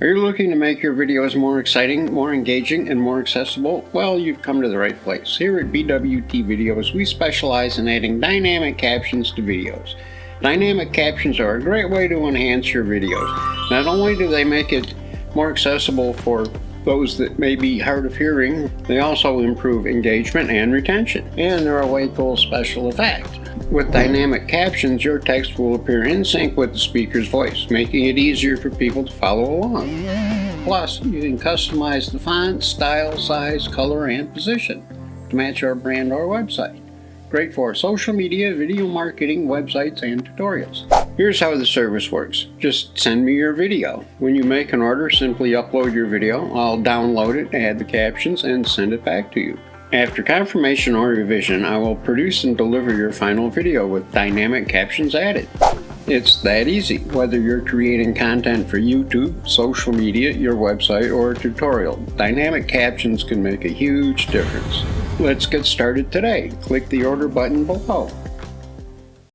Are you looking to make your videos more exciting, more engaging, and more accessible? Well, you've come to the right place. Here at BWT Videos, we specialize in adding dynamic captions to videos. Dynamic captions are a great way to enhance your videos. Not only do they make it more accessible for those that may be hard of hearing, they also improve engagement and retention. And they're a way cool special effect. With dynamic captions, your text will appear in sync with the speaker's voice, making it easier for people to follow along. Plus, you can customize the font, style, size, color, and position to match our brand or website. Great for social media, video marketing, websites, and tutorials. Here's how the service works. Just send me your video. When you make an order, simply upload your video. I'll download it, add the captions, and send it back to you. After confirmation or revision, I will produce and deliver your final video with dynamic captions added. It's that easy, whether you're creating content for YouTube, social media, your website, or a tutorial. Dynamic captions can make a huge difference. Let's get started today. Click the order button below.